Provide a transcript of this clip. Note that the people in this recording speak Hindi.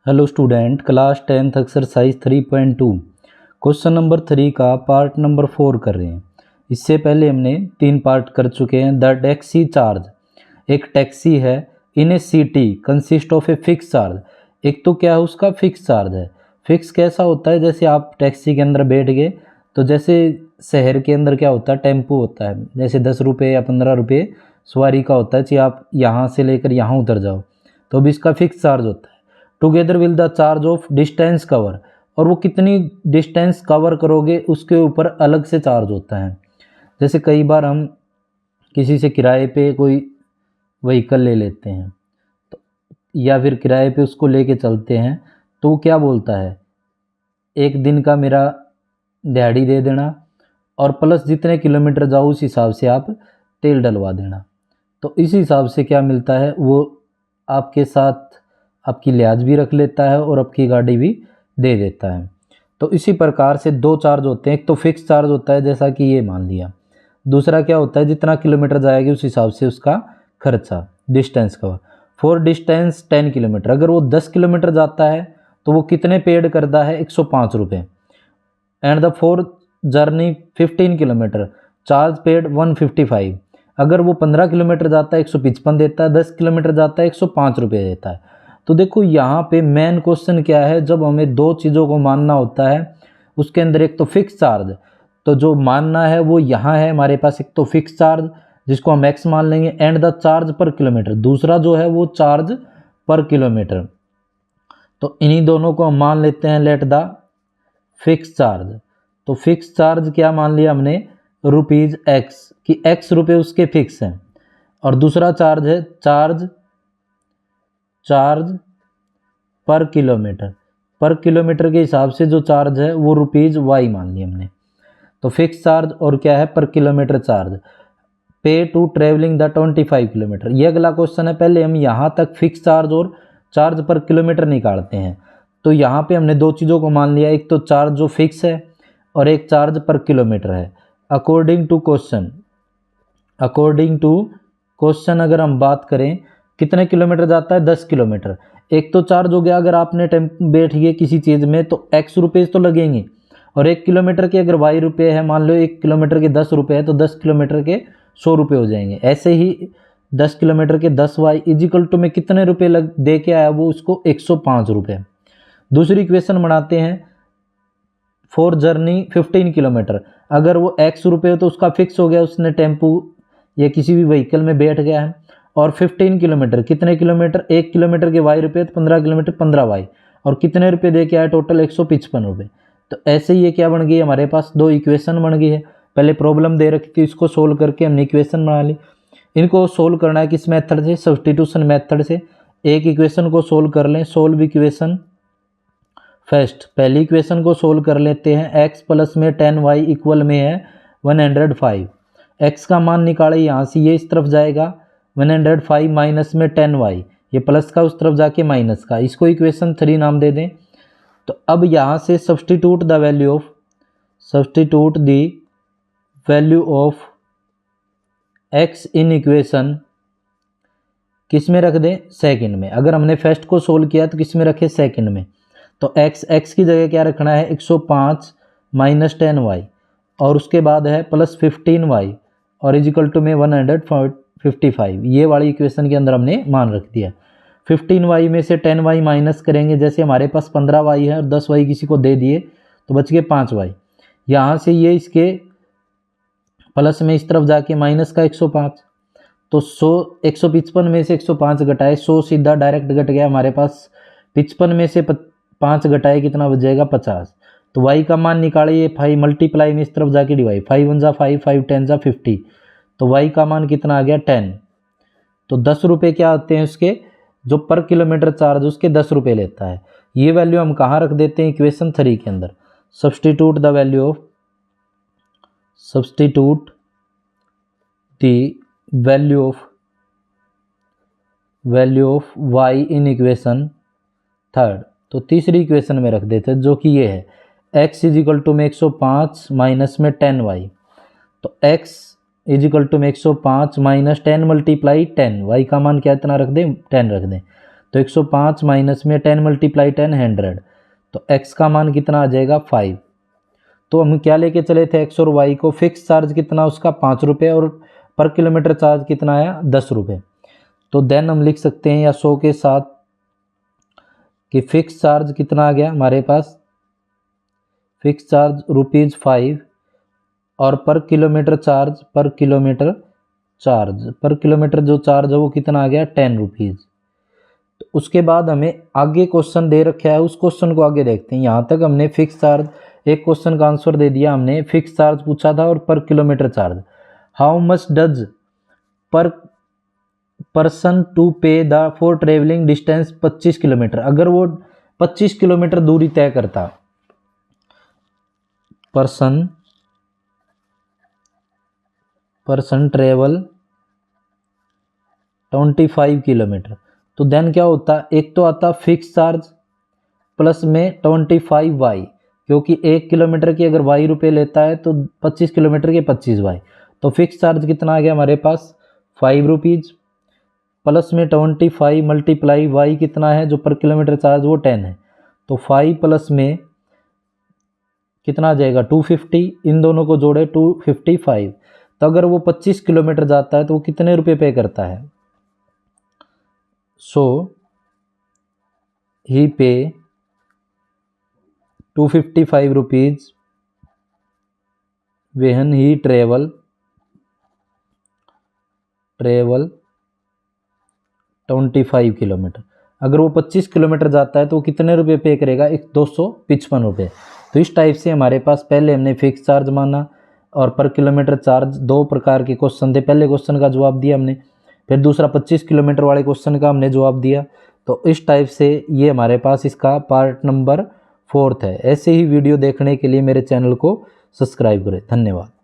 Hello student, class 10th exercise 3.2 question number 3 का पार्ट नंबर 4 कर रहे हैं। इससे पहले हमने 3 पार्ट कर चुके हैं। द टैक्सी चार्ज, एक टैक्सी है in a city consist of a fix charge. एक तो क्या है, उसका फिक्स चार्ज है। फिक्स कैसा होता है, जैसे आप टैक्सी के अंदर बैठ गए तो जैसे शहर के अंदर क्या होता है, टेम्पो होता है, जैसे 10 रुपये या 15 रुपये सवारी का होता है, चाहे आप यहाँ से लेकर यहाँ उतर जाओ, तो अब इसका फिक्स चार्ज होता है। Together will the charge of distance cover, और वो कितनी डिस्टेंस कवर करोगे उसके ऊपर अलग से चार्ज होता है। जैसे कई बार हम किसी से किराए पे कोई व्हीकल ले लेते हैं तो या फिर किराए पे उसको लेके चलते हैं, तो वो क्या बोलता है, एक दिन का मेरा दिहाड़ी दे देना और प्लस जितने किलोमीटर जाओ उस हिसाब से आप तेल डलवा देना। तो इस हिसाब से क्या मिलता है, वो आपके साथ आपकी लिहाज भी रख लेता है और आपकी गाड़ी भी दे देता है। तो इसी प्रकार से दो चार्ज होते हैं। एक तो फिक्स चार्ज होता है, जैसा कि ये मान लिया। दूसरा क्या होता है, जितना किलोमीटर जाएगी उस हिसाब से उसका खर्चा, डिस्टेंस का। फॉर डिस्टेंस 10 किलोमीटर, अगर वो 10 किलोमीटर जाता है तो वो कितने पेड करता है, 105 रुपये। And the for journey 15 kilometre charge paid 155। अगर वो 15 किलोमीटर जाता है 155 देता है, 10 किलोमीटर जाता है 105 रुपये देता है। तो देखो यहाँ पे मेन क्वेश्चन क्या है, जब हमें दो चीज़ों को मानना होता है उसके अंदर एक तो फिक्स चार्ज, तो जो मानना है वो यहाँ है हमारे पास, एक तो फिक्स चार्ज जिसको हम एक्स मान लेंगे, एंड द चार्ज पर किलोमीटर, दूसरा जो है वो चार्ज पर किलोमीटर। तो इन्हीं दोनों को हम मान लेते हैं लेट द फिक्स चार्ज। तो फिक्स चार्ज क्या मान लिया हमने, रुपीज़ एक्स, कि एक्स रुपये उसके फिक्स हैं, और दूसरा चार्ज है चार्ज पर किलोमीटर। पर किलोमीटर के हिसाब से जो चार्ज है वो रुपीज़ वाई मान लिया हमने। तो फिक्स चार्ज और क्या है, पर किलोमीटर चार्ज। पे टू ट्रेवलिंग द 25 किलोमीटर, ये अगला क्वेश्चन है। पहले हम यहाँ तक फिक्स चार्ज और चार्ज पर किलोमीटर निकालते हैं। तो यहाँ पे हमने दो चीज़ों को मान लिया, एक तो चार्ज जो फिक्स है और एक चार्ज पर किलोमीटर है। अकॉर्डिंग टू क्वेश्चन अगर हम बात करें कितने किलोमीटर जाता है, 10 किलोमीटर। एक तो चार्ज हो गया, अगर आपने बैठ गए किसी चीज़ में तो एक्स रुपये तो लगेंगे, और 1 किलोमीटर के अगर वाई रुपये है, मान लो 1 किलोमीटर के 10 रुपये है तो 10 किलोमीटर के 100 रुपये हो जाएंगे। ऐसे ही 10 किलोमीटर के 10 वाई इजिकल टू में कितने रुपये लग दे के आया वो, उसको 105 रुपये। दूसरी इक्वेशन बनाते हैं, फॉर जर्नी 15 किलोमीटर, अगर वो एक्स रुपये हो तो उसका फिक्स हो गया, उसने टेम्पू या किसी भी व्हीकल में बैठ गया है। और 15 किलोमीटर कितने किलोमीटर, 1 किलोमीटर के वाई रुपये तो 15 किलोमीटर 15 वाई, और कितने रुपये दे के आया, टोटल 155 रुपये। तो ऐसे ही ये क्या बन गई, हमारे पास दो इक्वेशन बन गई है। पहले प्रॉब्लम दे रखी थी, इसको सोल्व करके हमने इक्वेशन बना ली। इनको सोल्व करना है किस मेथड से, सब्स्टिट्यूशन मेथड से। एक इक्वेशन को सोल्व कर लें, सोल्व इक्वेशन फर्स्ट। पहली इक्वेशन को सोल्व कर लेते हैं, x प्लस में 10y इक्वल में है 105। x का मान निकाले, यहाँ से ये इस तरफ जाएगा 105 माइनस में 10y, ये प्लस का उस तरफ जाके माइनस का, इसको इक्वेशन 3 नाम दे दें। तो अब यहाँ से substitute the value of x in equation किस में रख दें, सेकंड में। अगर हमने फर्स्ट को सोल्व किया तो किस में रखे, सेकंड में। तो x की जगह क्या रखना है, 105 माइनस 10y, और उसके बाद है प्लस 15y, और इजिकल टू में 155। ये वाली इक्वेशन के अंदर हमने मान रख दिया। 15y में से 10y माइनस करेंगे, जैसे हमारे पास 15y है और 10y किसी को दे दिए तो बच गए 5y। यहाँ से ये इसके प्लस में इस तरफ जाके माइनस का 105, तो 155 में से 105 घटाए 100, सीधा डायरेक्ट घट गया हमारे पास। 55 में से 5 घटाए कितना बच जाएगा, 50। तो y का मान निकालिए, 5 मल्टीप्लाई में इस तरफ जाके डिवाइड, 5 1 जा 5, 5 10 जा 50। तो y का मान कितना आ गया, 10। तो 10 रुपये क्या होते हैं उसके, जो पर किलोमीटर चार्ज उसके 10 रुपये लेता है। ये वैल्यू हम कहाँ रख देते हैं, इक्वेशन 3 के अंदर। Substitute the value of y in equation 3। तो तीसरी इक्वेशन में रख देते हैं, जो कि ये है, x इजिकल टू में 105 माइनस में 10y। तो x इजिकल टू में 105 माइनस 10 मल्टीप्लाई 10, y का मान क्या इतना रख दें, 10 रख दें। तो 105 माइनस में 10 मल्टीप्लाई 10 100, तो x का मान कितना आ जाएगा 5। तो हम क्या लेके चले थे x और y को, फिक्स चार्ज कितना उसका 5 रुपये और पर किलोमीटर चार्ज कितना आया 10 रुपये। तो देन हम लिख सकते हैं या 100 के साथ कि फिक्स चार्ज कितना आ गया हमारे पास, फिक्स चार्ज ₹5 और पर किलोमीटर जो चार्ज है वो कितना आ गया 10 रुपीज़। तो उसके बाद हमें आगे क्वेश्चन दे रखा है, उस क्वेश्चन को आगे देखते हैं। यहाँ तक हमने फिक्स चार्ज, एक क्वेश्चन का आंसर दे दिया हमने, फिक्स चार्ज पूछा था और पर kilometre charge. How much does पर पर्सन टू पे the for travelling distance 25 kilometre. अगर वो 25 किलोमीटर दूरी तय करता, पर्सन ट्रेवल 25 किलोमीटर, तो देन क्या होता, एक तो आता फिक्स चार्ज प्लस में 25y, क्योंकि 1 किलोमीटर की अगर y रुपये लेता है तो 25 किलोमीटर के 25y। तो फिक्स चार्ज कितना आ गया हमारे पास 5 रुपीज़, प्लस में 25 मल्टीप्लाई y कितना है जो पर किलोमीटर चार्ज वो 10 है, तो 5 प्लस में कितना आ जाएगा 250, इन दोनों को जोड़े 255। तो अगर वो 25 किलोमीटर जाता है तो वो कितने रुपए पे करता है, सो ही पे 255 rupees when he travel 25 kilometre. अगर वो 25 किलोमीटर जाता है तो वो कितने रुपए पे करेगा, 255 रुपये। तो इस टाइप से हमारे पास पहले हमने फिक्स चार्ज माना और पर किलोमीटर चार्ज, दो प्रकार के क्वेश्चन थे। पहले क्वेश्चन का जवाब दिया हमने, फिर दूसरा 25 किलोमीटर वाले क्वेश्चन का हमने जवाब दिया। तो इस टाइप से ये हमारे पास इसका पार्ट नंबर 4 है। ऐसे ही वीडियो देखने के लिए मेरे चैनल को सब्सक्राइब करें। धन्यवाद।